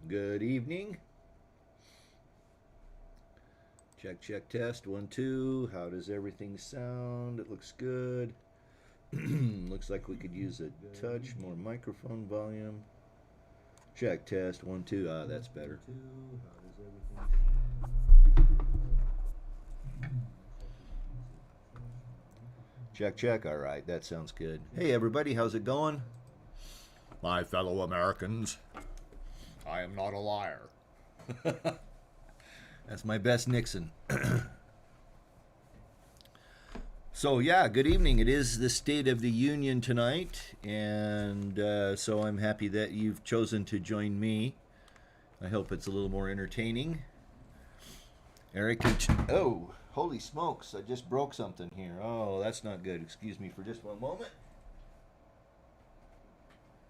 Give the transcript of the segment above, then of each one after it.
Good evening. Check, check, test. 1, 2. How does everything sound? It looks good. Looks like we could use a touch more microphone volume. Check, test. 1, 2. Ah, that's better. Check, check. All right, that sounds good. Hey, everybody, how's it going? My fellow Americans, I am not a liar. That's my best Nixon. So, yeah, good evening. It is the State of the Union tonight, and so I'm happy that you've chosen to join me. I hope it's a little more entertaining. Eric, oh, holy smokes, I just broke something here. Oh, that's not good. Excuse me for just one moment.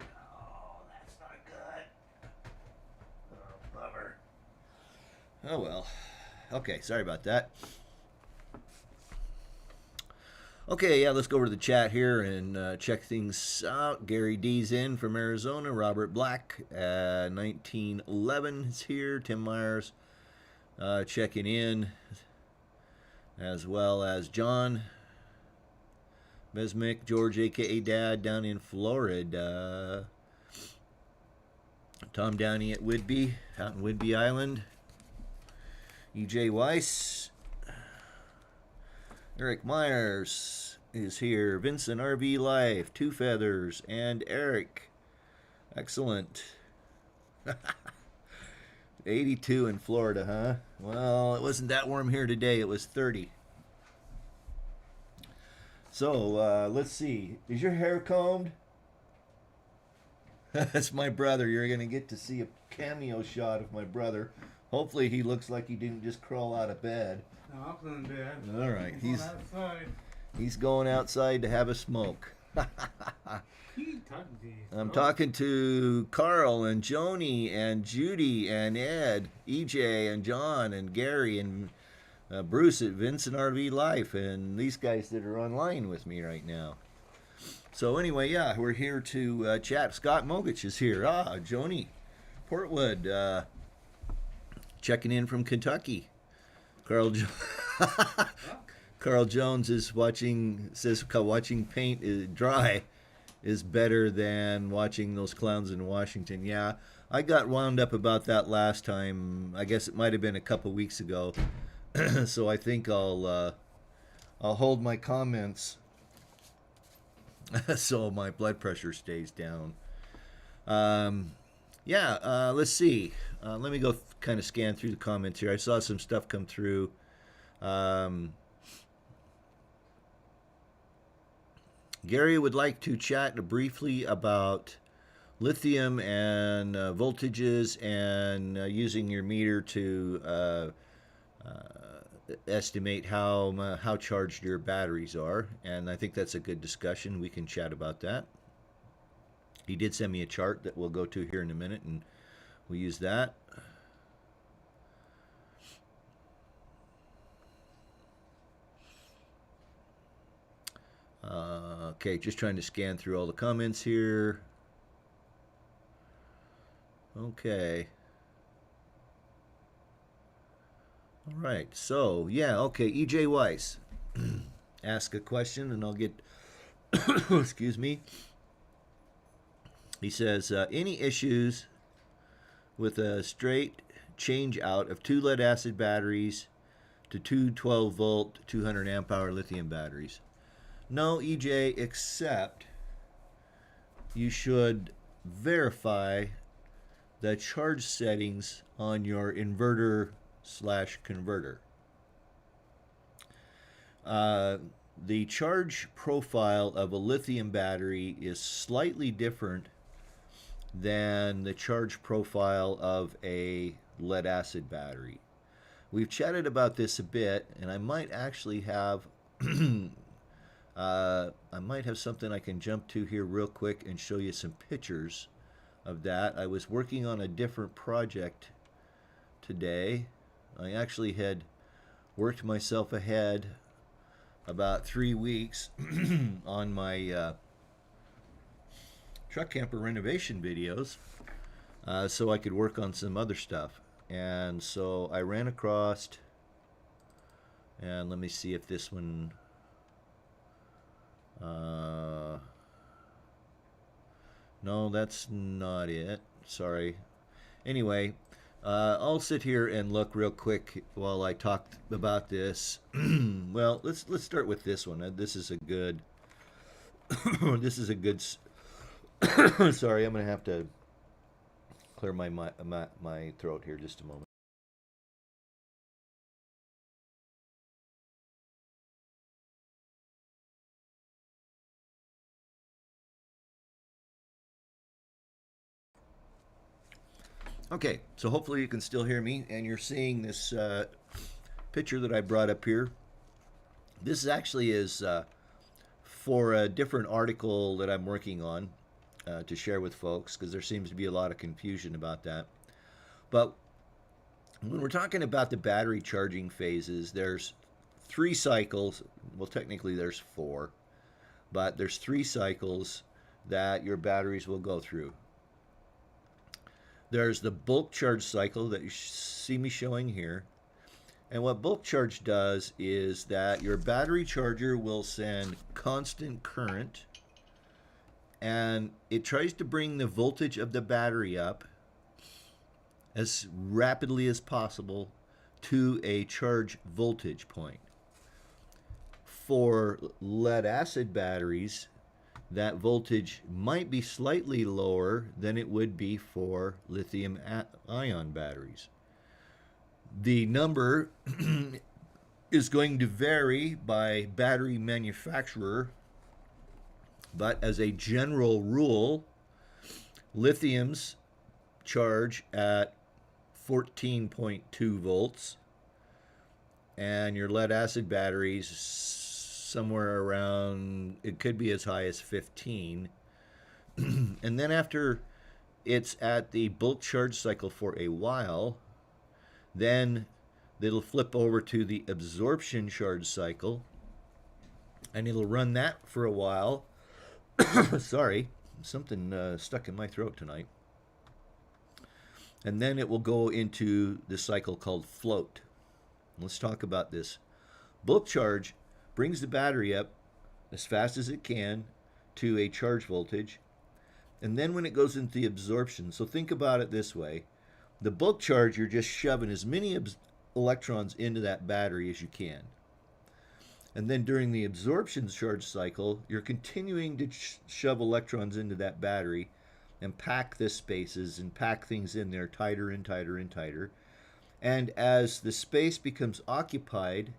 Oh, that's not good. Oh, bummer. Oh, well. Okay, sorry about that. Okay, yeah, let's go over to the chat here and check things out. Gary D's in from Arizona. Robert Black, 1911 is here. Tim Myers checking in, as well as John Besmick, George, a.k.a. Dad, down in Florida. Tom Downey at Whidbey, out in Whidbey Island. E.J. Weiss. Eric Myers is here. Vincent RV Life, Two Feathers, and Eric. Excellent. 82 in Florida, huh? Well, it wasn't that warm here today. It was 30. So, let's see. Is your hair combed? That's my brother. You're going to get to see a cameo shot of my brother. Hopefully he looks like he didn't just crawl out of bed. No, I'm feeling bad. All right. Outside. He's going outside to have a smoke. I'm talking to Carl and Joni and Judy and Ed, EJ and John and Gary and Bruce at Vincent RV Life and these guys that are online with me right now. So anyway, yeah, we're here to chat. Scott Mogich is here. Joni Portwood checking in from Kentucky. Carl Jones is says watching paint dry is better than watching those clowns in Washington. Yeah, I got wound up about that last time. I guess it might have been a couple weeks ago. So I think I'll hold my comments so my blood pressure stays down. Let's see. Let me go kind of scan through the comments here. I saw some stuff come through. Gary would like to chat briefly about lithium and voltages and using your meter to estimate how charged your batteries are. And I think that's a good discussion. We can chat about that. He did send me a chart that we'll go to here in a minute, and we'll use that. Okay, just trying to scan through all the comments here. Okay. All right, so, yeah, okay, E.J. Weiss. Ask a question, and I'll get, excuse me. He says, any issues with a straight change out of 2 lead acid batteries to 2 12-volt, 200 amp hour lithium batteries? No, EJ, except you should verify the charge settings on your inverter/converter. The charge profile of a lithium battery is slightly different than the charge profile of a lead acid battery. We've chatted about this a bit, and I might actually have something I can jump to here real quick and show you some pictures of that. I was working on a different project today. I actually had worked myself ahead about 3 weeks on my truck camper renovation videos. so I could work on some other stuff. And so I ran across, and let me see if this one. No, that's not it. Sorry. Anyway, I'll sit here and look real quick while I talk about this. Well, let's start with this one. This is a good. This is a good. Sorry, I'm gonna have to clear my throat here just a moment. Okay, so hopefully you can still hear me, and you're seeing this picture that I brought up here. This actually is for a different article that I'm working on to share with folks because there seems to be a lot of confusion about that. But when we're talking about the battery charging phases, there's 3 cycles. Well, technically there's 4, but there's 3 cycles that your batteries will go through. There's the bulk charge cycle that you see me showing here. And what bulk charge does is that your battery charger will send constant current, and it tries to bring the voltage of the battery up as rapidly as possible to a charge voltage point. For lead acid batteries, that voltage might be slightly lower than it would be for lithium ion batteries. The number is going to vary by battery manufacturer, but as a general rule, lithiums charge at 14.2 volts, and your lead acid batteries somewhere around, it could be as high as 15. And then after it's at the bulk charge cycle for a while, then it'll flip over to the absorption charge cycle, and it'll run that for a while. Sorry, something stuck in my throat tonight. And then it will go into the cycle called float. Let's talk about this. Bulk charge brings the battery up as fast as it can to a charge voltage, and then when it goes into the absorption, so think about it this way. The bulk charge, you're just shoving as many electrons into that battery as you can. And then during the absorption charge cycle, you're continuing to shove electrons into that battery and pack the spaces and pack things in there tighter and tighter and tighter. And as the space becomes occupied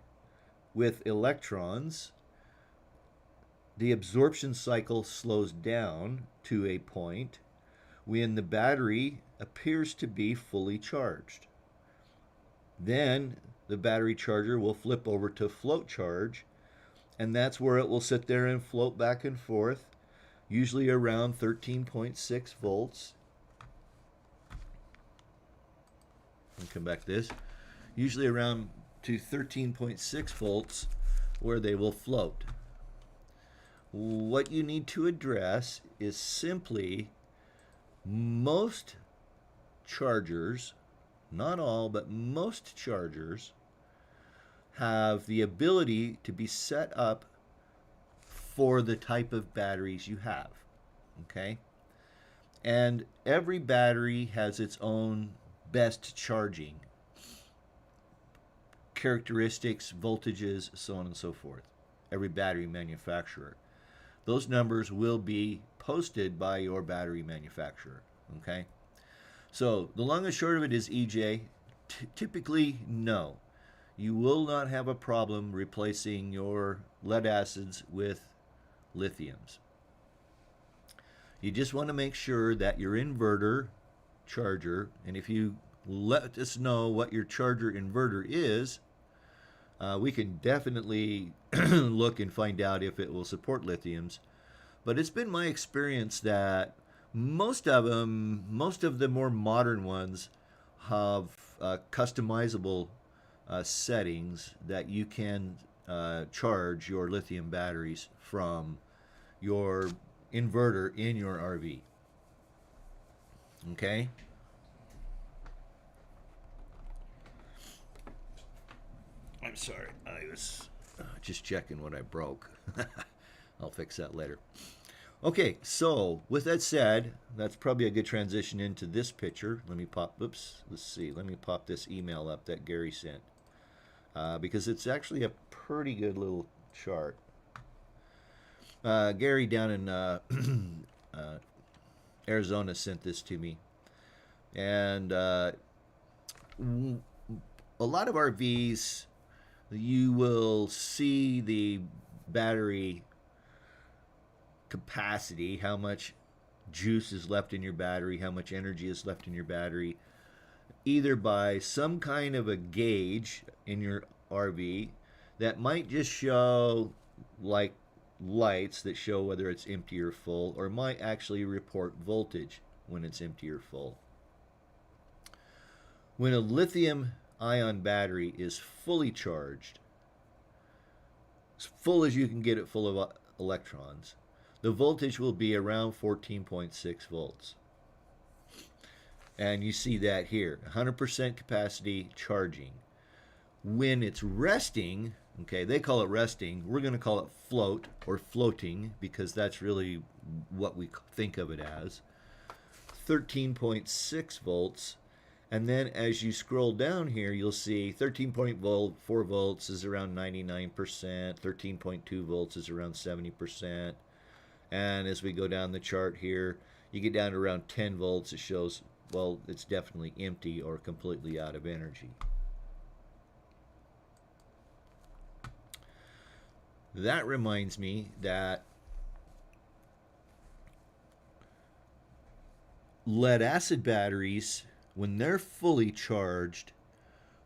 with electrons, the absorption cycle slows down to a point when the battery appears to be fully charged. Then the battery charger will flip over to float charge, and that's where it will sit there and float back and forth, usually around 13.6 volts. I'll come back to this. Usually around to 13.6 volts where they will float. What you need to address is simply most chargers, not all, but most chargers have the ability to be set up for the type of batteries you have, okay? And every battery has its own best charging characteristics, voltages, so on and so forth. Every battery manufacturer. Those numbers will be posted by your battery manufacturer, okay? So the long and short of it is, EJ, typically no. You will not have a problem replacing your lead acids with lithiums. You just want to make sure that your inverter charger, and if you let us know what your charger inverter is, we can definitely look and find out if it will support lithiums. But it's been my experience that most of the more modern ones have customizable settings that you can charge your lithium batteries from your inverter in your RV. Okay? I'm sorry. I was just checking what I broke. I'll fix that later. Okay, so with that said, that's probably a good transition into this picture. Let me pop, oops, let's see. Let me pop this email up that Gary sent. Because it's actually a pretty good little chart. Gary down in Arizona sent this to me. And a lot of RVs, you will see the battery capacity, how much juice is left in your battery, how much energy is left in your battery, either by some kind of a gauge in your RV that might just show like lights that show whether it's empty or full, or might actually report voltage when it's empty or full. When a lithium ion battery is fully charged, as full as you can get it full of electrons, the voltage will be around 14.6 volts. And you see that here, 100% capacity charging. When it's resting, okay, they call it resting. We're going to call it float or floating because that's really what we think of it as. 13.6 volts. And then as you scroll down here, you'll see 13.4 volts is around 99%, 13.2 volts is around 70%. And as we go down the chart here, you get down to around 10 volts. It shows, well, it's definitely empty or completely out of energy. That reminds me that lead acid batteries, when they're fully charged,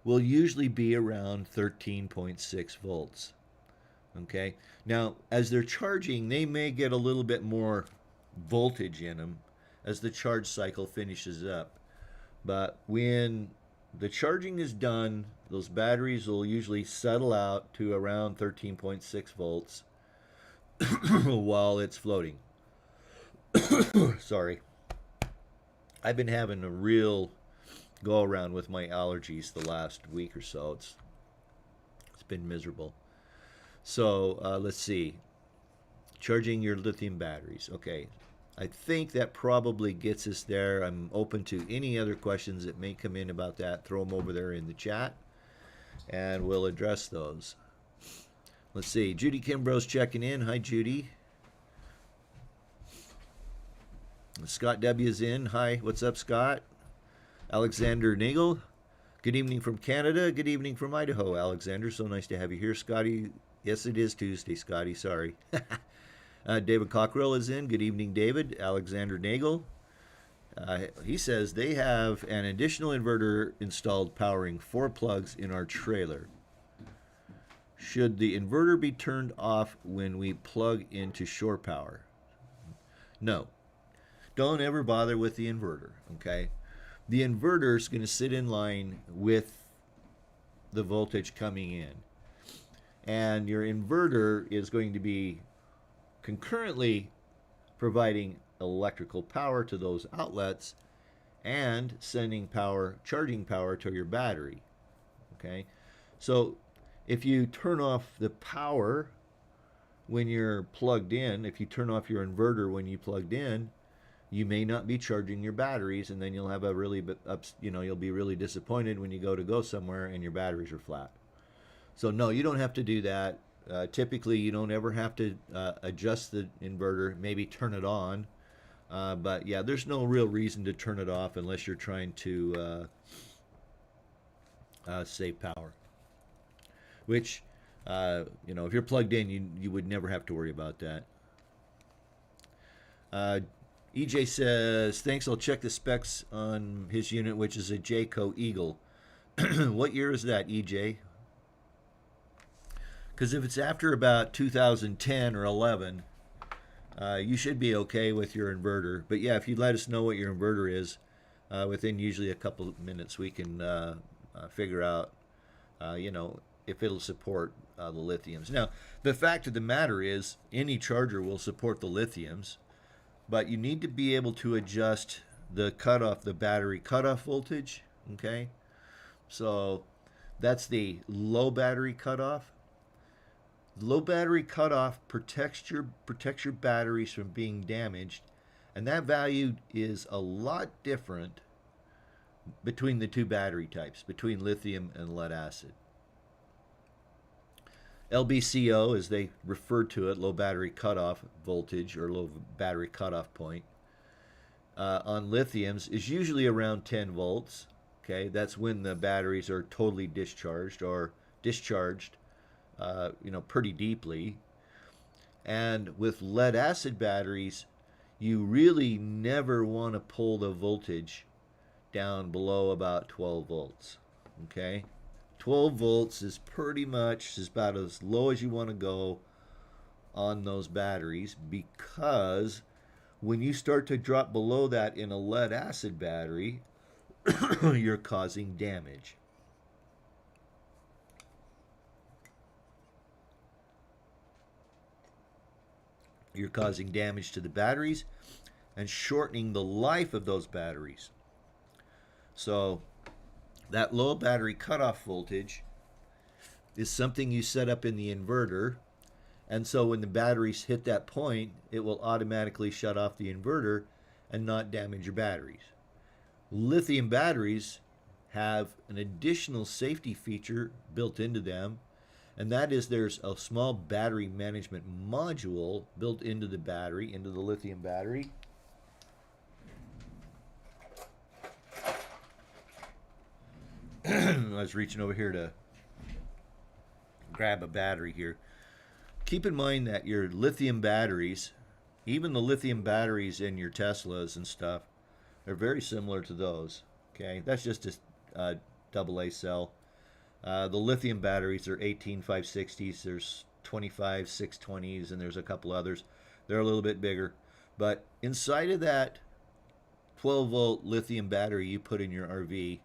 will usually be around 13.6 volts. Okay, now as they're charging, they may get a little bit more voltage in them as the charge cycle finishes up. But when the charging is done, those batteries will usually settle out to around 13.6 volts while it's floating. Sorry. I've been having a real go around with my allergies the last week or so. It's been miserable. So let's see. Charging your lithium batteries. Okay. I think that probably gets us there. I'm open to any other questions that may come in about that. Throw them over there in the chat, and we'll address those. Let's see. Judy Kimbrough's checking in. Hi, Judy. Scott W.'s in. Hi. What's up, Scott? Alexander Nagel. Good evening from Canada. Good evening from Idaho, Alexander. So nice to have you here, Scotty. Yes, it is Tuesday, Scotty. Sorry. David Cockrell is in. Good evening, David. Alexander Nagel. He says they have an additional inverter installed powering 4 plugs in our trailer. Should the inverter be turned off when we plug into shore power? No. Don't ever bother with the inverter, okay? The inverter is going to sit in line with the voltage coming in. And your inverter is going to be concurrently providing electrical power to those outlets and sending power, charging power to your battery. Okay? So if you turn off the power when you're plugged in, if you turn off your inverter when you plugged in, you may not be charging your batteries, and then you'll have a really, you'll be really disappointed when you go somewhere and your batteries are flat. So no, you don't have to do that. Typically, you don't ever have to adjust the inverter, maybe turn it on. But yeah, there's no real reason to turn it off unless you're trying to save power. Which, if you're plugged in, you would never have to worry about that. EJ says, thanks, I'll check the specs on his unit, which is a Jayco Eagle. What year is that, EJ? Because if it's after about 2010 or 11, you should be okay with your inverter. But yeah, if you'd let us know what your inverter is, within usually a couple of minutes, we can figure out, if it'll support the lithiums. Now, the fact of the matter is, any charger will support the lithiums, but you need to be able to adjust the battery cutoff voltage. Okay, so That's the low battery cutoff. Low battery cutoff protects your batteries from being damaged, and that value is a lot different between the two battery types, between lithium and lead acid. LBCO, as they refer to it, low battery cutoff voltage or low battery cutoff point, on lithiums is usually around 10 volts. Okay, that's when the batteries are totally discharged or discharged, pretty deeply. And with lead acid batteries, you really never want to pull the voltage down below about 12 volts. Okay, 12 volts is pretty much is about as low as you want to go on those batteries, because when you start to drop below that in a lead acid battery, you're causing damage. You're causing damage to the batteries and shortening the life of those batteries. So that low battery cutoff voltage is something you set up in the inverter, and so when the batteries hit that point, it will automatically shut off the inverter and not damage your batteries. Lithium batteries have an additional safety feature built into them, and that is there's a small battery management module built into the battery, into the lithium battery. I was reaching over here to grab a battery here. Keep in mind that your lithium batteries, even the lithium batteries in your Teslas and stuff, are very similar to those. Okay, that's just a AA cell. The lithium batteries are 18560s. There's 25 620s, and there's a couple others. They're a little bit bigger, but inside of that 12-volt lithium battery you put in your RV,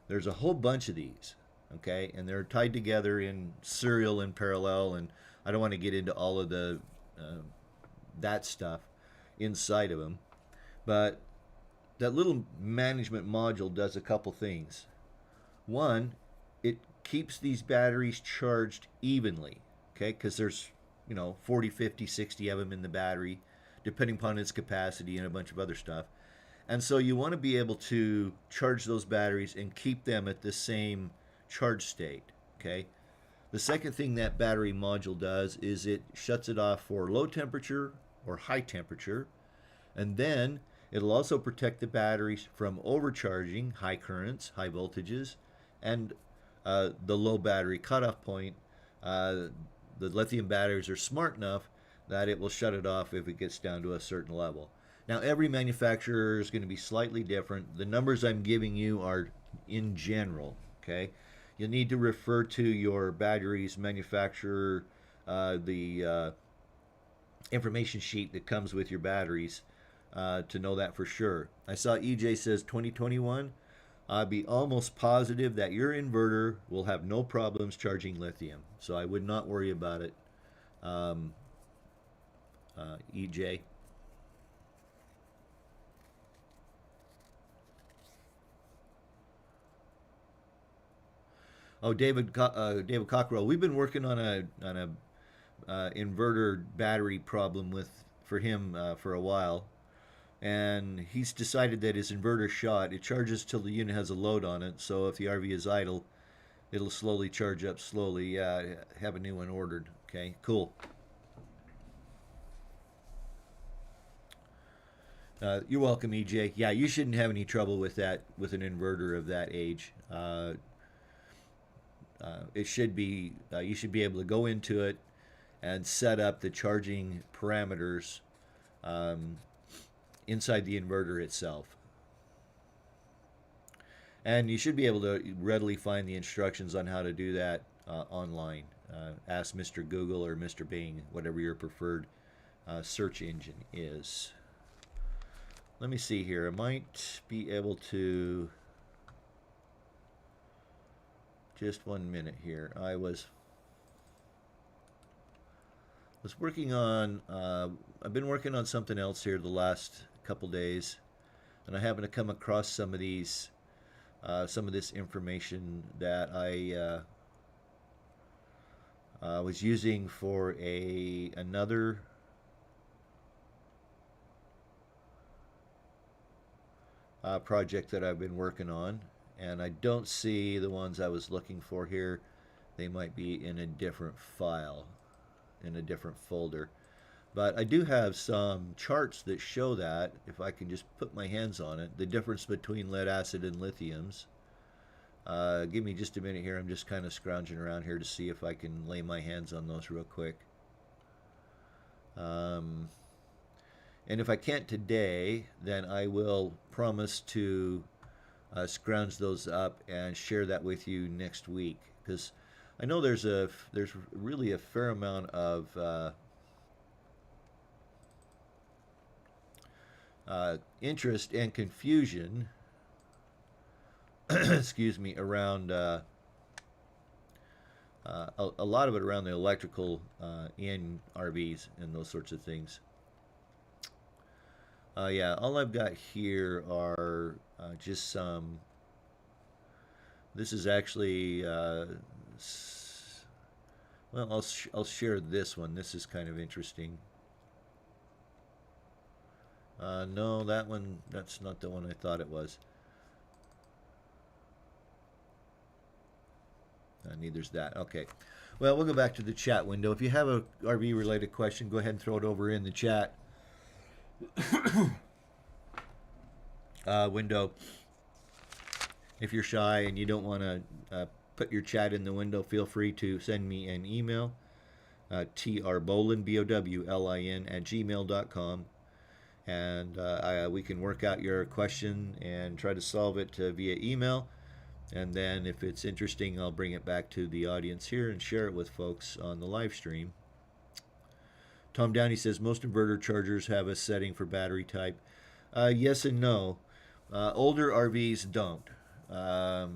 there's a whole bunch of these. Okay, and they're tied together in serial and parallel, and I don't want to get into all of the that stuff inside of them, but that little management module does a couple things. One, it keeps these batteries charged evenly, okay, because there's 40, 50, 60 of them in the battery, depending upon its capacity and a bunch of other stuff. And so you want to be able to charge those batteries and keep them at the same charge state. Okay. The second thing that battery module does is it shuts it off for low temperature or high temperature, and then it'll also protect the batteries from overcharging, high currents, high voltages, and the low battery cutoff point. The lithium batteries are smart enough that it will shut it off if it gets down to a certain level. Now, every manufacturer is going to be slightly different. The numbers I'm giving you are in general. Okay, you'll need to refer to your batteries manufacturer, the information sheet that comes with your batteries, to know that for sure. I saw EJ says 2021. I'd be almost positive that your inverter will have no problems charging lithium, so I would not worry about it, EJ. Oh, David Cockrell. We've been working on a inverter battery problem for him for a while, and he's decided that his inverter shot. It charges till the unit has a load on it. So if the RV is idle, it'll slowly charge up slowly. Yeah, have a new one ordered. Okay, cool. You're welcome, EJ. Yeah, you shouldn't have any trouble with that with an inverter of that age. It should be you should be able to go into it and set up the charging parameters inside the inverter itself, and you should be able to readily find the instructions on how to do that online. Ask Mr. Google or Mr. Bing, whatever your preferred search engine is. Let me see here. I might be able to. Just 1 minute here. I was working on. I've been working on something else here the last couple days, and I happened to come across some of these some of this information that I was using for another project that I've been working on, and I don't see the ones I was looking for here. They might be in a different file, in a different folder. But I do have some charts that show that, if I can just put my hands on it, the difference between lead acid and lithiums. Give me just a minute here. I'm just kind of scrounging around here to see if I can lay my hands on those real quick. And if I can't today, then I will promise to scrounge those up and share that with you next week, because I know there's really a fair amount of interest and confusion excuse me, around a lot of it around the electrical in RVs and those sorts of things. Yeah, all I've got here are just some. This is actually, well, I'll share this one. This is kind of interesting. No, that's not the one I thought it was. Neither's that. Okay. Well, we'll go back to the chat window. If you have a RV related question, go ahead and throw it over in the chat window. If you're shy and you don't want to put your chat in the window, feel free to send me an email, trbolin, BOWLIN, @gmail.com. And we can work out your question and try to solve it via email. And then if it's interesting, I'll bring it back to the audience here and share it with folks on the live stream. Tom Downey says most inverter chargers have a setting for battery type. Yes and no. Older RVs don't. The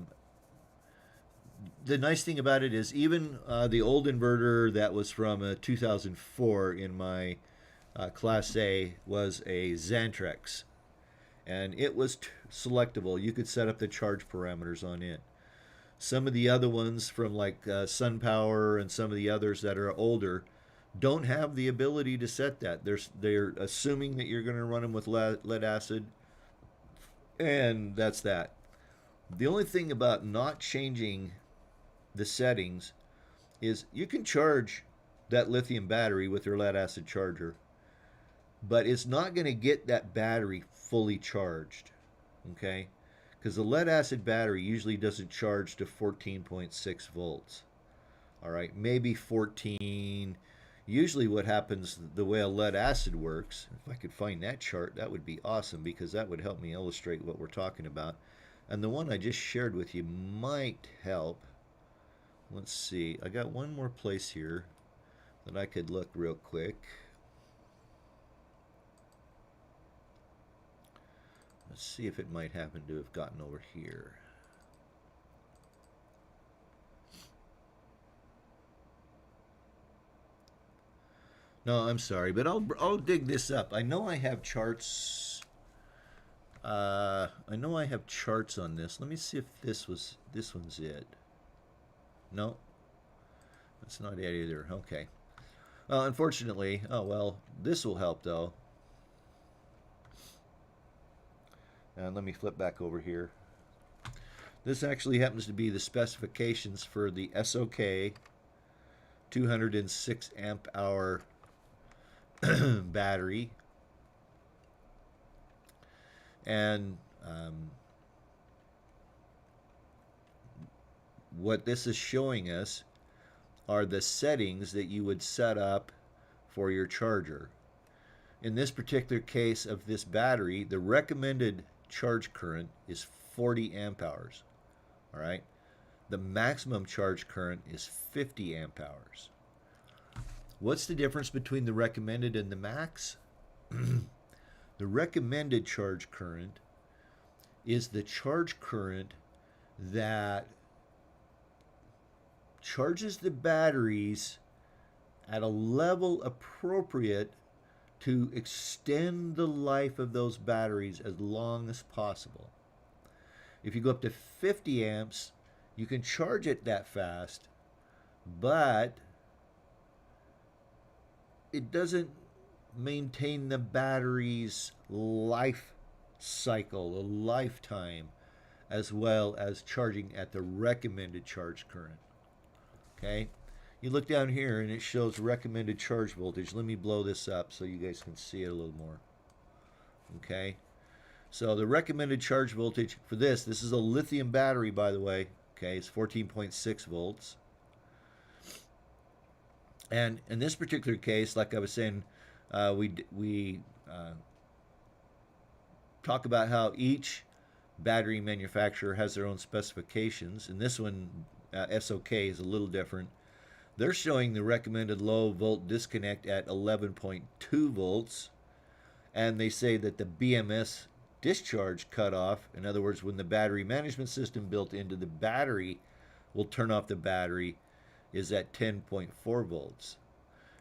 nice thing about it is even the old inverter that was from 2004 in my Class A was a Xantrex. And it was selectable. You could set up the charge parameters on it. Some of the other ones from like SunPower and some of the others that are older don't have the ability to set that. They're assuming that you're going to run them with lead acid, and that's that. The only thing about not changing the settings is you can charge that lithium battery with your lead acid charger, but it's not going to get that battery fully charged, okay? Because the lead acid battery usually doesn't charge to 14.6 volts. All right, maybe 14. Usually what happens, the way a lead acid works, if I could find that chart, that would be awesome, because that would help me illustrate what we're talking about. And the one I just shared with you might help. Let's see, I got one more place here that I could look real quick. Let's see if it might happen to have gotten over here. No, I'm sorry, but I'll dig this up. I know I have charts. I know I have charts on this. Let me see if this one's it. No, that's not it either. Okay. Unfortunately, oh well, this will help though. And let me flip back over here. This actually happens to be the specifications for the SOK 206 amp hour battery. And what this is showing us are the settings that you would set up for your charger. In this particular case of this battery, the recommended charge current is 40 amp hours. All right. The maximum charge current is 50 amp hours. What's the difference between the recommended and the max? The recommended charge current is the charge current that charges the batteries at a level appropriate to extend the life of those batteries as long as possible. If you go up to 50 amps, you can charge it that fast, but it doesn't maintain the battery's life cycle, a lifetime, as well as charging at the recommended charge current. Okay, you look down here and it shows recommended charge voltage. Let me blow this up so you guys can see it a little more. Okay, so the recommended charge voltage for this is a lithium battery, by the way. Okay, it's 14.6 volts. And in this particular case, like I was saying, we talk about how each battery manufacturer has their own specifications. And this one, SOK, is a little different. They're showing the recommended low volt disconnect at 11.2 volts. And they say that the BMS discharge cutoff, in other words, when the battery management system built into the battery will turn off the battery, is at 10.4 volts.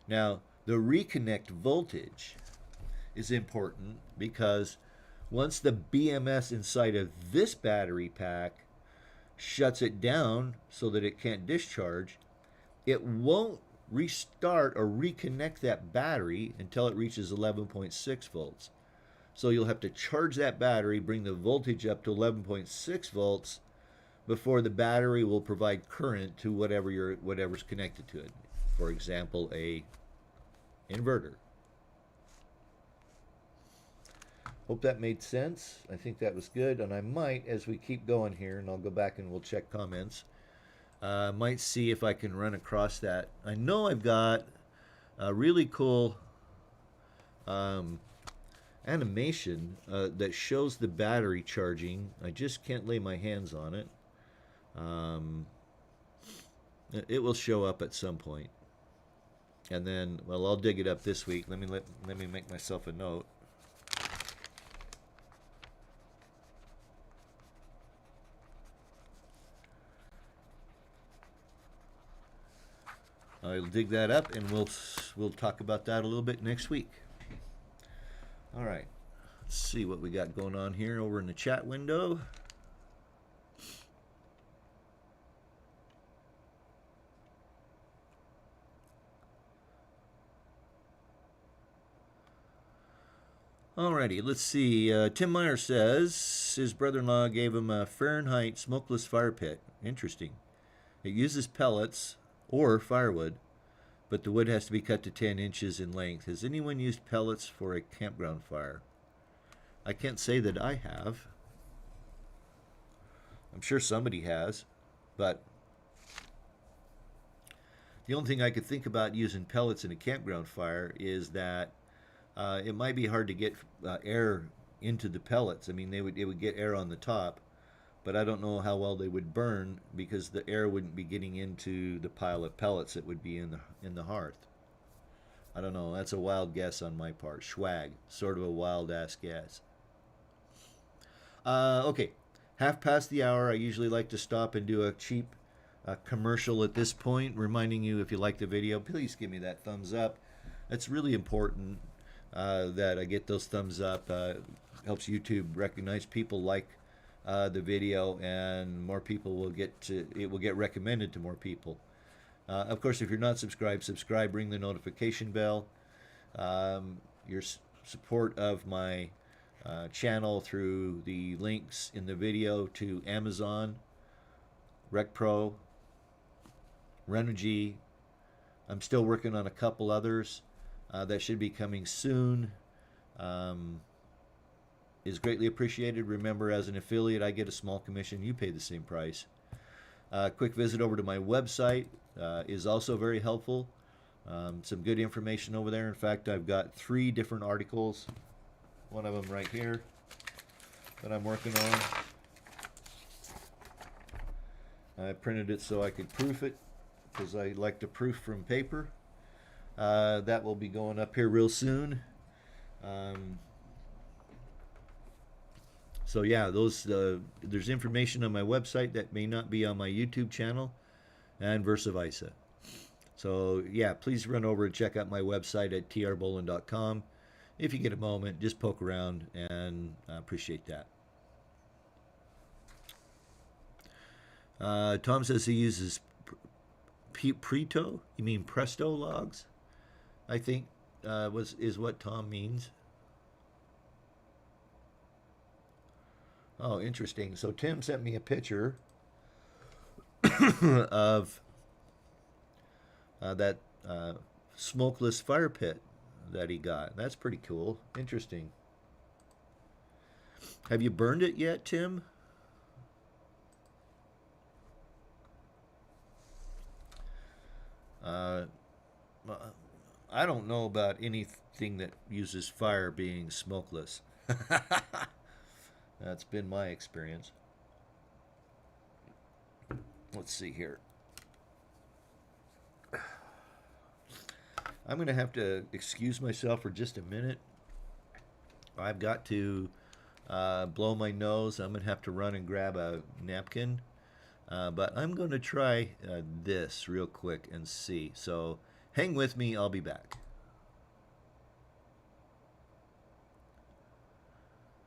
Now, the reconnect voltage is important because once the BMS inside of this battery pack shuts it down so that it can't discharge, it won't restart or reconnect that battery until it reaches 11.6 volts. So you'll have to charge that battery, bring the voltage up to 11.6 volts before the battery will provide current to whatever's connected to it. For example, a inverter. Hope that made sense. I think that was good, and I might, as we keep going here, and I'll go back and we'll check comments, might see if I can run across that. I know I've got a really cool animation that shows the battery charging. I just can't lay my hands on it. It will show up at some point, and then, well, I'll dig it up this week. Let me make myself a note. I'll dig that up, and we'll talk about that a little bit next week. All right, let's see what we got going on here over in the chat window. Alrighty, let's see. Tim Meyer says his brother-in-law gave him a Fahrenheit smokeless fire pit. Interesting. It uses pellets or firewood, but the wood has to be cut to 10 inches in length. Has anyone used pellets for a campground fire? I can't say that I have. I'm sure somebody has, but the only thing I could think about using pellets in a campground fire is that it might be hard to get air into the pellets. I mean, it would get air on the top, but I don't know how well they would burn because the air wouldn't be getting into the pile of pellets. It would be in the hearth. I don't know. That's a wild guess on my part. Schwag, sort of a wild ass guess. Okay, half past the hour. I usually like to stop and do a cheap commercial at this point, reminding you, if you like the video, please give me that thumbs up. It's really important that I get those thumbs up. Helps YouTube recognize people like the video, and more people will it will get recommended to more people. Of course, if you're not subscribed, subscribe, ring the notification bell. Your support of my channel through the links in the video to Amazon, RecPro, Renogy. I'm still working on a couple others that should be coming soon. Is greatly appreciated. Remember, as an affiliate, I get a small commission. You pay the same price. Quick visit over to my website is also very helpful. Some good information over there. In fact, I've got 3 different articles. One of them right here that I'm working on. I printed it so I could proof it because I like to proof from paper. That will be going up here real soon. So yeah, there's information on my website that may not be on my YouTube channel, and vice versa. So yeah, please run over and check out my website at trbolin.com. If you get a moment, just poke around, and I appreciate that. Tom says he uses Preto. You mean Presto logs? I think is what Tom means. Oh, interesting. So Tim sent me a picture of that smokeless fire pit that he got. That's pretty cool. Interesting. Have you burned it yet, Tim? Uh, I don't know about anything that uses fire being smokeless. That's been my experience. Let's see here. I'm going to have to excuse myself for just a minute. I've got to blow my nose. I'm going to have to run and grab a napkin. But I'm going to try this real quick and see. So hang with me. I'll be back.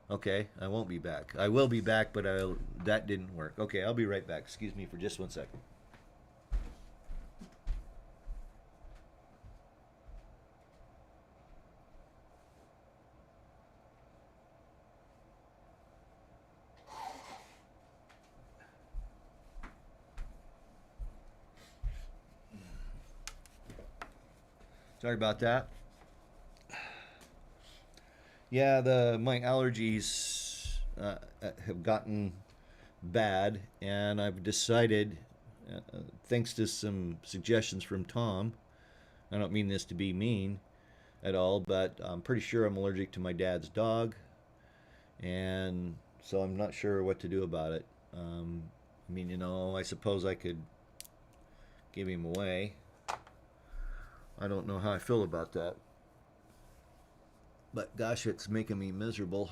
Okay, I won't be back. I will be back, but that didn't work. Okay, I'll be right back. Excuse me for just 1 second. Sorry about that. Yeah, my allergies have gotten bad, and I've decided, thanks to some suggestions from Tom, I don't mean this to be mean at all, but I'm pretty sure I'm allergic to my dad's dog, and so I'm not sure what to do about it. I mean, I suppose I could give him away. I don't know how I feel about that. But gosh, it's making me miserable.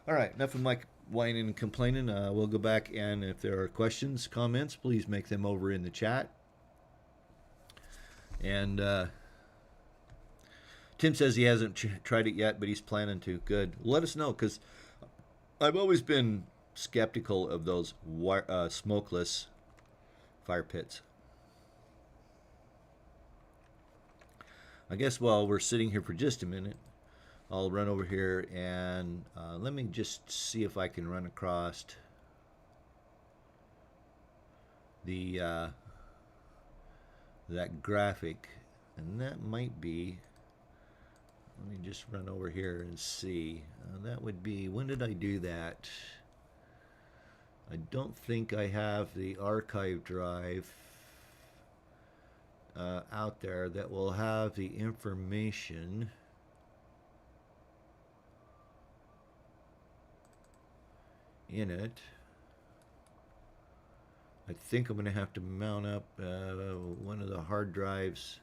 All right, enough of my whining and complaining. We'll go back, and if there are questions, comments, please make them over in the chat. And Tim says he hasn't tried it yet, but he's planning to. Good. Let us know, because I've always been skeptical of those smokeless fire pits. I guess while we're sitting here for just a minute, I'll run over here and let me just see if I can run across the that graphic, and that might be. Let me just run over here and see. That would be, when did I do that? I don't think I have the archive drive out there that will have the information in it. I think I'm going to have to mount up one of the hard drives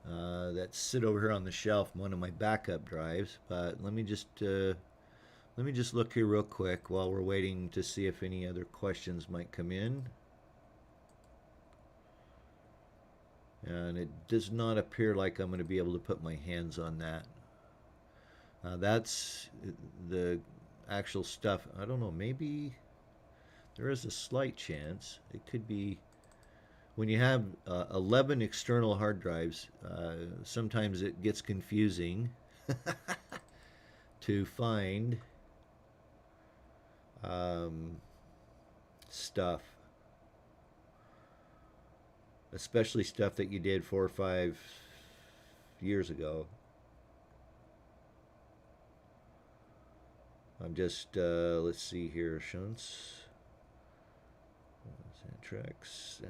that sit over here on the shelf, one of my backup drives. But let me just look here real quick while we're waiting to see if any other questions might come in. And it does not appear like I'm going to be able to put my hands on that. That's the actual stuff. I don't know, maybe there is a slight chance. It could be, when you have 11 external hard drives, sometimes it gets confusing to find stuff. Especially stuff that you did 4 or 5 years ago. I'm just, let's see here, shunts. Xantrex.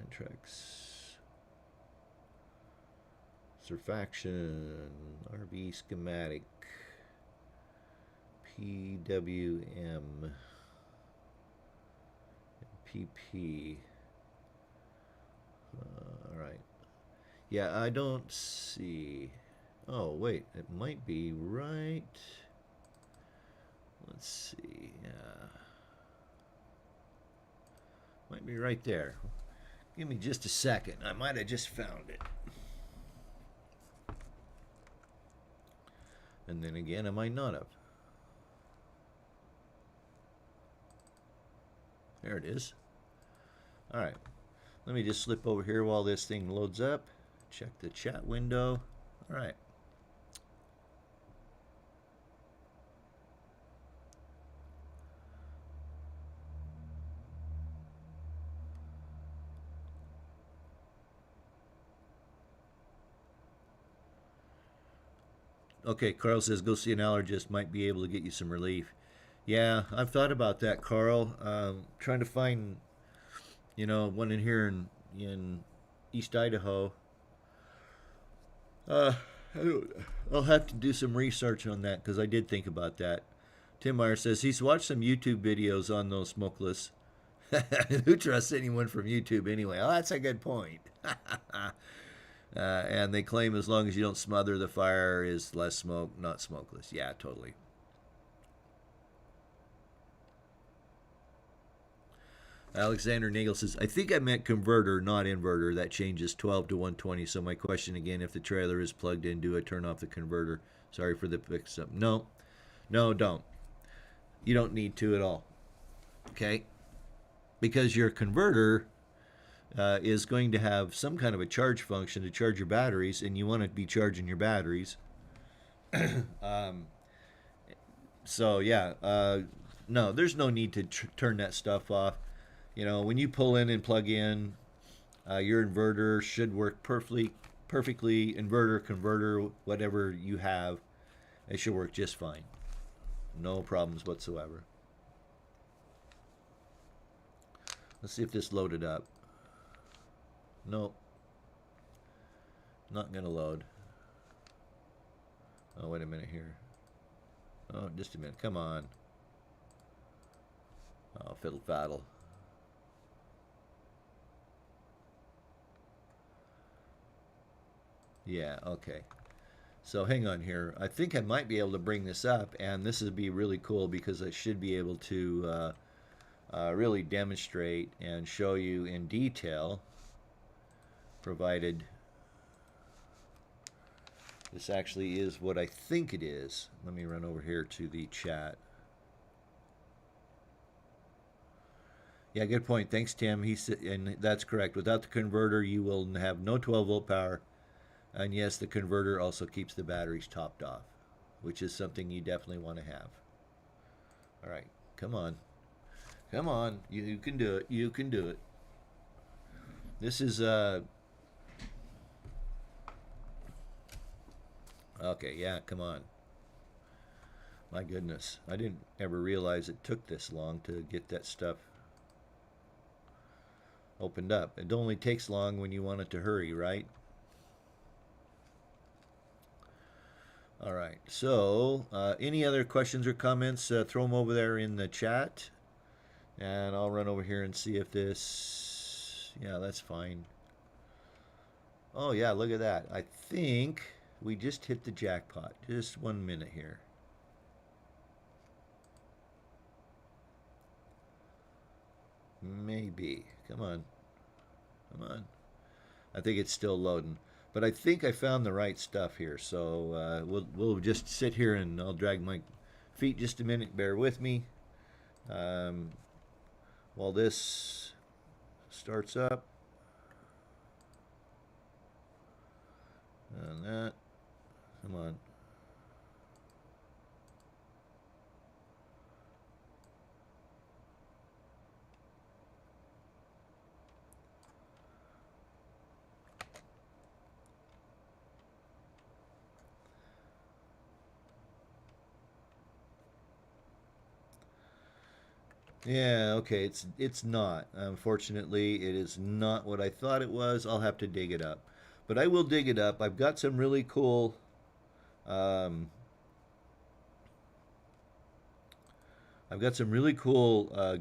Surfaction. RV schematic. PWM. PP. All right. Yeah, I don't see. Oh, wait. It might be right. Let's see. Might be right there. Give me just a second. I might have just found it. And then again, I might not have. There it is. All right. Let me just slip over here while this thing loads up. Check the chat window. All right. Okay, Carl says go see an allergist, might be able to get you some relief. Yeah, I've thought about that, Carl. Trying to find, one in here in East Idaho. Uh, I'll have to do some research on that because I did think about that. Tim Meyer says he's watched some YouTube videos on those smokeless. Who trusts anyone from YouTube anyway? Oh, that's a good point. And they claim as long as you don't smother the fire is less smoke, not smokeless. Yeah, totally. Alexander Nagel says, I think I meant converter, not inverter. That changes 12 to 120. So my question again, if the trailer is plugged in, do I turn off the converter? Sorry for the mix-up. No, don't. You don't need to at all. Okay? Because your converter is going to have some kind of a charge function to charge your batteries, and you want to be charging your batteries. So, yeah. No, there's no need to turn that stuff off. When you pull in and plug in, your inverter should work perfectly. Inverter, converter, whatever you have, it should work just fine. No problems whatsoever. Let's see if this loaded up. Nope. Not going to load. Oh, wait a minute here. Oh, just a minute. Come on. Oh, fiddle faddle. Yeah, okay. So hang on here. I think I might be able to bring this up, and this would be really cool because I should be able to really demonstrate and show you in detail, provided this actually is what I think it is. Let me run over here to the chat. Yeah, good point. Thanks, Tim. And that's correct. Without the converter, you will have no 12-volt power. And yes, the converter also keeps the batteries topped off, which is something you definitely want to have. All right, come on. Come on. You can do it. You can do it. This is okay, yeah, come on. My goodness. I didn't ever realize it took this long to get that stuff opened up. It only takes long when you want it to hurry, right? All right. So, any other questions or comments? Throw them over there in the chat. And I'll run over here and see if this... Yeah, that's fine. Oh, yeah, look at that. I think we just hit the jackpot. Just 1 minute here. Maybe. Come on. Come on. I think it's still loading. But I think I found the right stuff here. So we'll just sit here and I'll drag my feet just a minute. Bear with me. While this starts up. And that. Come on. Yeah, okay, it's not. Unfortunately, it is not what I thought it was. I'll have to dig it up. But I will dig it up. I've got some really cool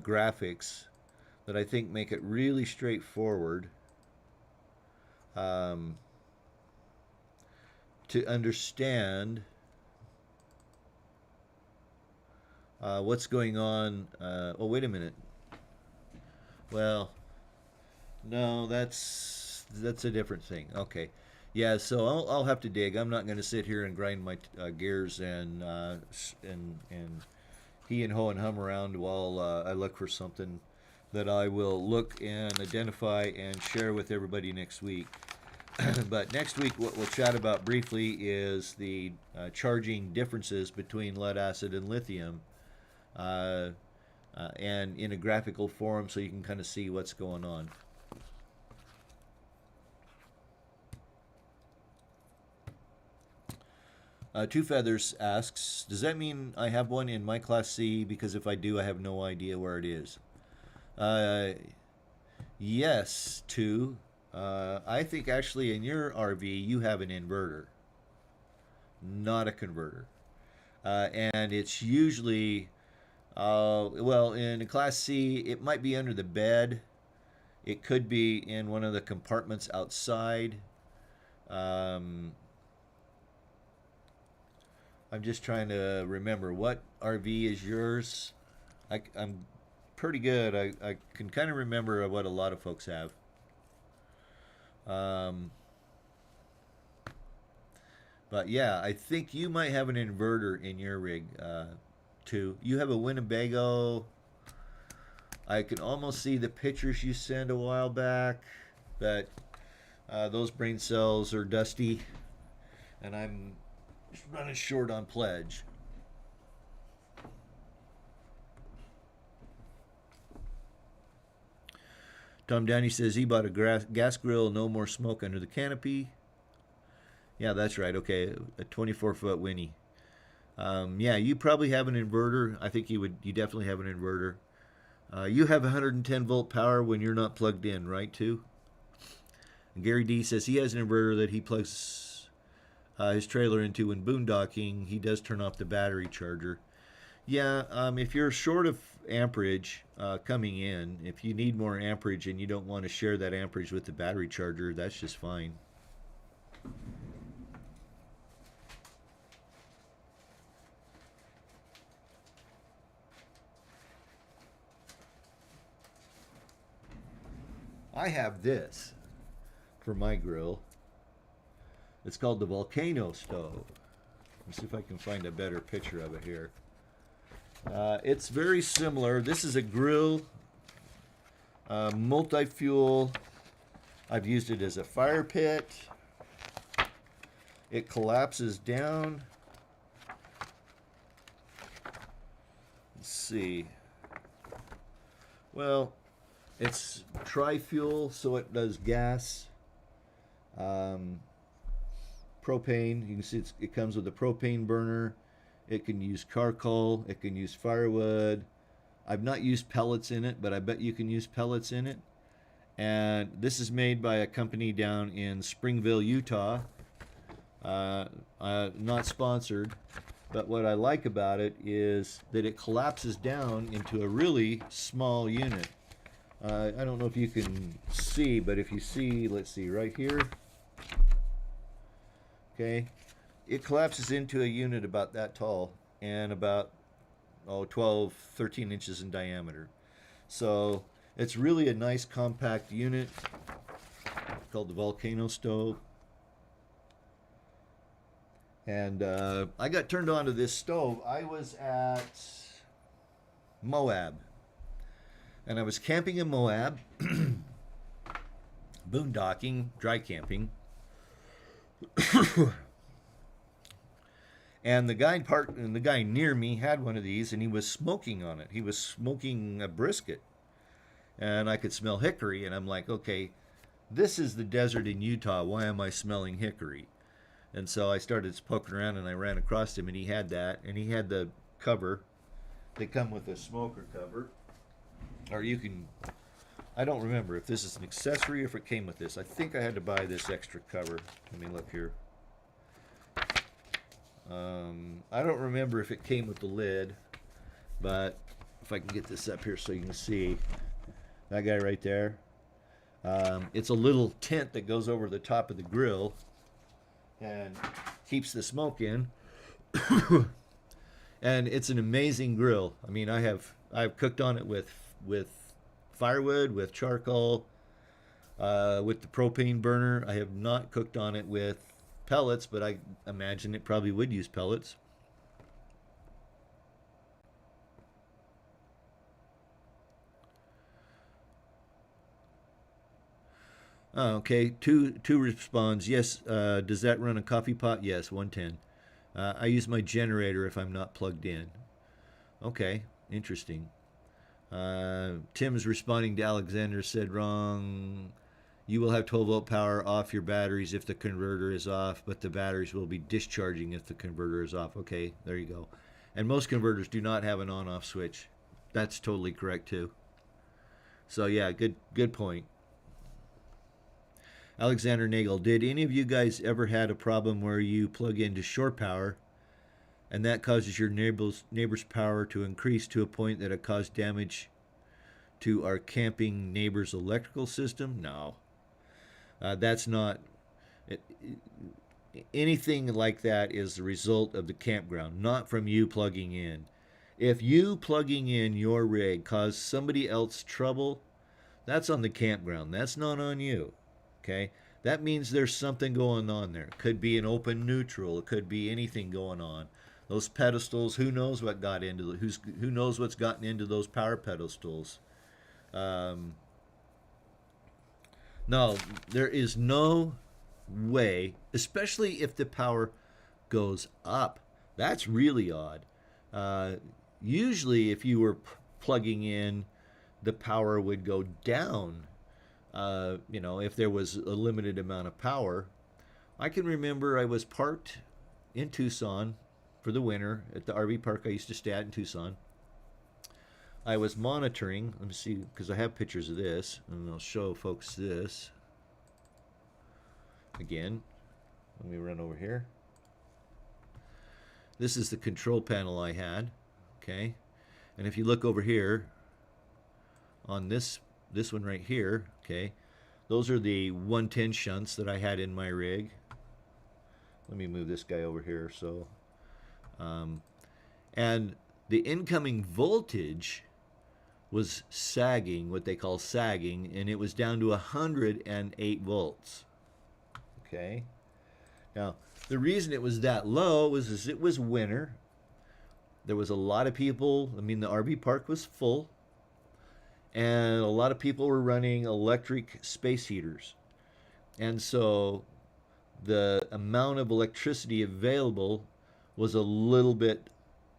graphics that I think make it really straightforward to understand what's going on. Oh, wait a minute. Well, no, that's a different thing. Okay, yeah. So I'll have to dig. I'm not going to sit here and grind my gears and he and ho and hum around while I look for something. that I will look and identify and share with everybody next week. But next week, what we'll chat about briefly is the charging differences between lead acid and lithium, and in a graphical form so you can kind of see what's going on. Two Feathers asks, does that mean I have one in my Class C? Because if I do, I have no idea where it is. Yes, Two. I think actually in your RV you have an inverter, not a converter. And it's usually, well, in a Class C, it might be under the bed. It could be in one of the compartments outside. I'm just trying to remember what RV is yours. I'm pretty good. I can kind of remember what a lot of folks have. But yeah, I think you might have an inverter in your rig too. You have a Winnebago. I can almost see the pictures you sent a while back, but those brain cells are dusty, and I'm running short on pledge. Tom Downey says he bought a gas grill, no more smoke under the canopy. Yeah, that's right. Okay, a 24-foot Winnie. Yeah, you probably have an inverter. I think you definitely have an inverter. You have 110 volt power when you're not plugged in, right? Too. And Gary D says he has an inverter that he plugs his trailer into when boondocking. He does turn off the battery charger. Yeah, if you're short of amperage coming in, if you need more amperage and you don't want to share that amperage with the battery charger, that's just fine. I have this for my grill. It's called the Volcano Stove. Let's see if I can find a better picture of it here. It's very similar. This is a grill, multi-fuel. I've used it as a fire pit. It collapses down. Let's see. Well, it's tri-fuel, so it does gas, propane. You can see it comes with a propane burner. It can use charcoal. It can use firewood. I've not used pellets in it, but I bet you can use pellets in it. And this is made by a company down in Springville, Utah. Not sponsored, but what I like about it is that it collapses down into a really small unit. I don't know if you can see, but if you see, let's see, right here. Okay. It collapses into a unit about that tall and about 12, 13 inches in diameter. So it's really a nice compact unit called the Volcano Stove. And I got turned on to this stove. I was at Moab. And I was camping in Moab, boondocking, dry camping. And the guy near me had one of these, and he was smoking on it. He was smoking a brisket, and I could smell hickory. And I'm like, okay, this is the desert in Utah. Why am I smelling hickory? And so I started poking around, and I ran across him, and he had that, and he had the cover. They come with a smoker cover, or you can. I don't remember if this is an accessory or if it came with this. I think I had to buy this extra cover. Let me look here. I don't remember if it came with the lid, but if I can get this up here so you can see that guy right there. It's a little tent that goes over the top of the grill and keeps the smoke in. And it's an amazing grill. I mean, I've cooked on it with firewood, with charcoal, with the propane burner. I have not cooked on it with pellets, but I imagine it probably would use pellets. Oh, okay. Two responds. Yes. Does that run a coffee pot? Yes. 110. I use my generator if I'm not plugged in. Okay. Interesting. Tim's responding to Alexander said wrong. You will have 12-volt power off your batteries if the converter is off, but the batteries will be discharging if the converter is off. Okay, there you go. And most converters do not have an on-off switch. That's totally correct too. So yeah, good point. Alexander Nagel, did any of you guys ever had a problem where you plug into shore power and that causes your neighbor's power to increase to a point that it caused damage to our camping neighbor's electrical system? No. That's not anything like that is the result of the campground, not from you plugging in. If you plugging in your rig caused somebody else trouble, that's on the campground. That's not on you. Okay? That means there's something going on there. It could be an open neutral. It could be anything going on. Those pedestals, who knows what got into who knows what's gotten into those power pedestals. No, there is no way, especially if the power goes up. That's really odd. Usually, if you were plugging in, the power would go down. If there was a limited amount of power. I can remember I was parked in Tucson for the winter at the RV park I used to stay at in Tucson. I was monitoring, let me see, because I have pictures of this, and I'll show folks this. Again, let me run over here. This is the control panel I had, okay? And if you look over here, on this one right here, okay, those are the 110 shunts that I had in my rig. Let me move this guy over here. So, and the incoming voltage was sagging, what they call sagging, and it was down to 108 volts. Okay. Now, the reason it was that low was it was winter. There was a lot of people. I mean, the RV park was full. And a lot of people were running electric space heaters. And so the amount of electricity available was a little bit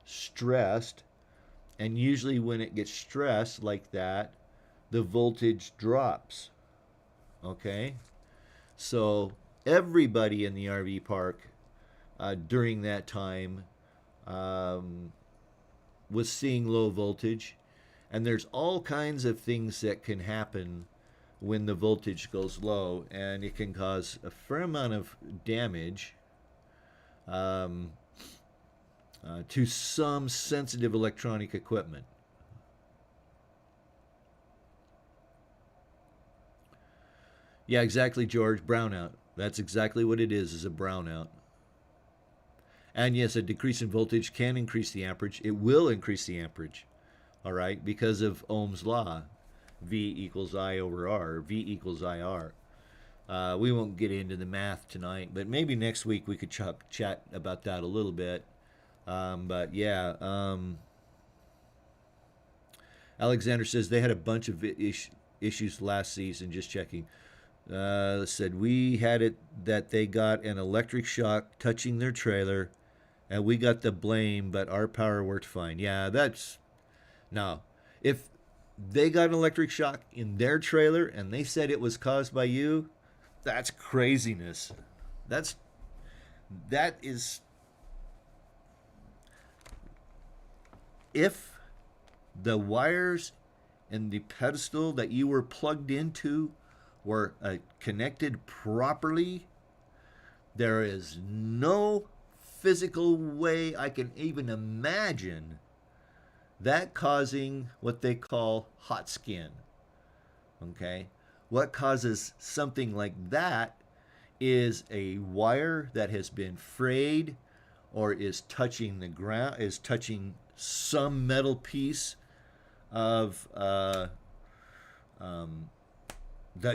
stressed. And usually when it gets stressed like that, the voltage drops. Okay? So everybody in the RV park during that time was seeing low voltage. And there's all kinds of things that can happen when the voltage goes low, and it can cause a fair amount of damage to some sensitive electronic equipment. Yeah, exactly, George. Brownout. That's exactly what it is a brownout. And yes, a decrease in voltage can increase the amperage. It will increase the amperage. All right, because of Ohm's law, V equals I over R, V equals IR. We won't get into the math tonight, but maybe next week we could chat about that a little bit. But yeah, Alexander says they had a bunch of issues last season, just checking. Said we had it that they got an electric shock touching their trailer, and we got the blame, but our power worked fine. Yeah, that's... Now, if they got an electric shock in their trailer and they said it was caused by you, that's craziness. That is... If the wires and the pedestal that you were plugged into were connected properly, there is no physical way I can even imagine that causing what they call hot skin. Okay? What causes something like that is a wire that has been frayed or is touching the ground, is touching some metal piece of that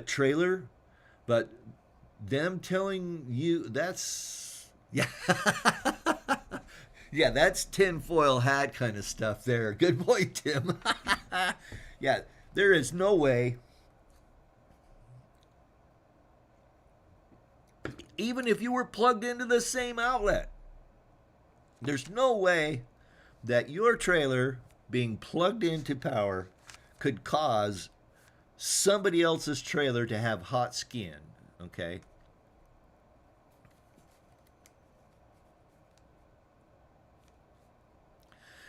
trailer, but them telling you that's... Yeah. Yeah, that's tinfoil hat kind of stuff there. Good point, Tim. Yeah, there is no way even if you were plugged into the same outlet. There's no way that your trailer being plugged into power could cause somebody else's trailer to have hot skin, okay?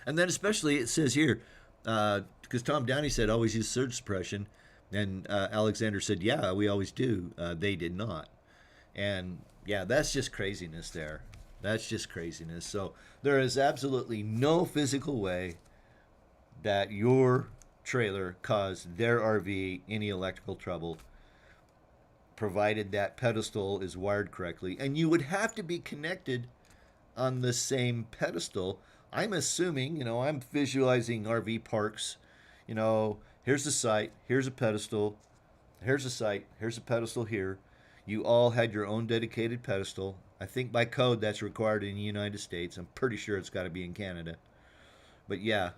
And then especially it says here, because Tom Downey said always use surge suppression, and Alexander said, yeah, we always do. They did not. And yeah, that's just craziness there. That's just craziness. So there is absolutely no physical way that your trailer caused their RV any electrical trouble, provided that pedestal is wired correctly. And you would have to be connected on the same pedestal. I'm assuming, I'm visualizing RV parks. Here's the site, here's a pedestal, here's a site, here's a pedestal here. You all had your own dedicated pedestal. I think by code that's required in the United States. I'm pretty sure it's got to be in Canada. But yeah.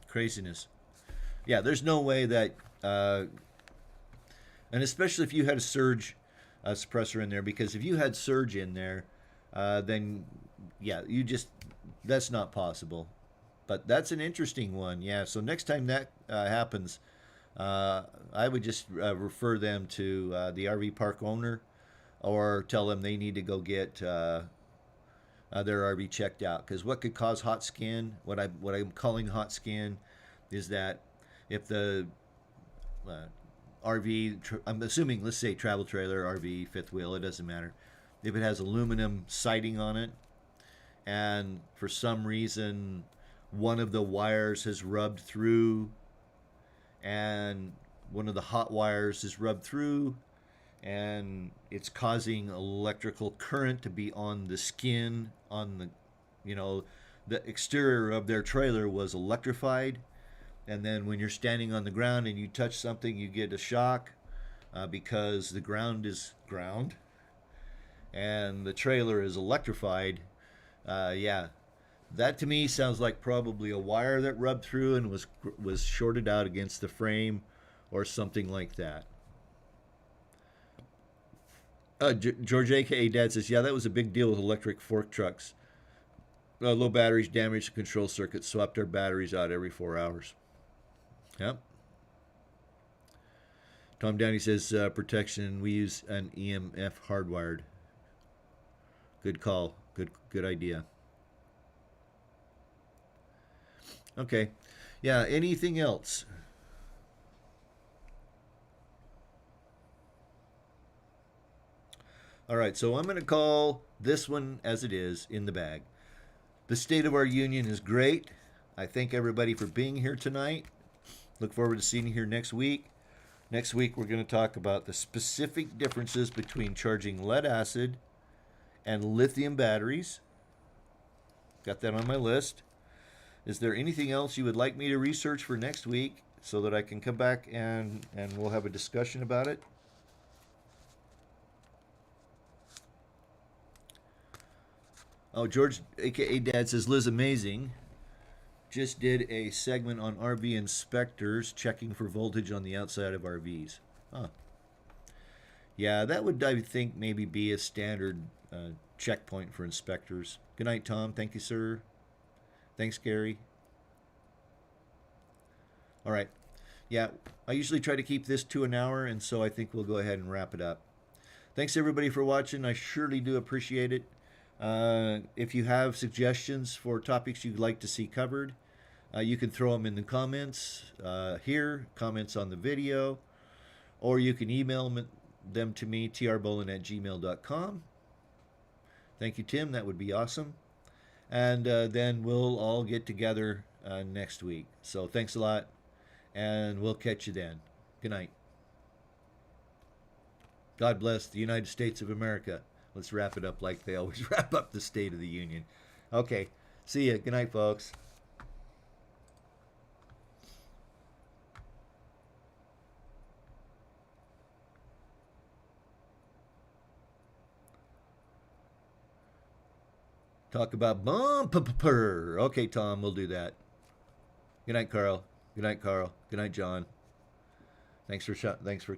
Craziness. Yeah, there's no way that, and especially if you had a surge suppressor in there, because if you had surge in there, then yeah, that's not possible. But that's an interesting one. Yeah, so next time that happens, I would just refer them to the RV park owner, or tell them they need to go get their RV checked out. Because what could cause hot skin, what I'm calling hot skin, is that if the RV, I'm assuming, let's say travel trailer, RV, fifth wheel, it doesn't matter. If it has aluminum siding on it, and for some reason one of the wires has rubbed through, and one of the hot wires is rubbed through, and it's causing electrical current to be on the skin, on the exterior of their trailer was electrified. And then when you're standing on the ground and you touch something, you get a shock because the ground is ground and the trailer is electrified. Yeah, that to me sounds like probably a wire that rubbed through and was shorted out against the frame or something like that. George A.K.A. Dad says, yeah, that was a big deal with electric fork trucks. Low batteries damaged the control circuit, swapped our batteries out every 4 hours. Yep. Tom Downey says, protection, we use an EMF hardwired. Good call. Good idea. Okay. Yeah, anything else? All right, so I'm going to call this one as it is, in the bag. The state of our union is great. I thank everybody for being here tonight. Look forward to seeing you here next week. Next week, we're going to talk about the specific differences between charging lead acid and lithium batteries. Got that on my list. Is there anything else you would like me to research for next week so that I can come back and we'll have a discussion about it? Oh, George, a.k.a. Dad, says, Liz Amazing just did a segment on RV inspectors checking for voltage on the outside of RVs. Huh. Yeah, that would, I think, maybe be a standard checkpoint for inspectors. Good night, Tom. Thank you, sir. Thanks, Gary. All right. Yeah, I usually try to keep this to an hour, and so I think we'll go ahead and wrap it up. Thanks, everybody, for watching. I surely do appreciate it. If you have suggestions for topics you'd like to see covered, you can throw them in the comments here, comments on the video, or you can email them to me, trbolin@gmail.com. Thank you, Tim. That would be awesome. And then we'll all get together next week. So thanks a lot, and we'll catch you then. Good night. God bless the United States of America. Let's wrap it up like they always wrap up the State of the Union. Okay. See ya. Good night, folks. Talk about bumper. Okay, Tom, we'll do that. Good night, Carl. Good night, Carl. Good night, John. Thanks for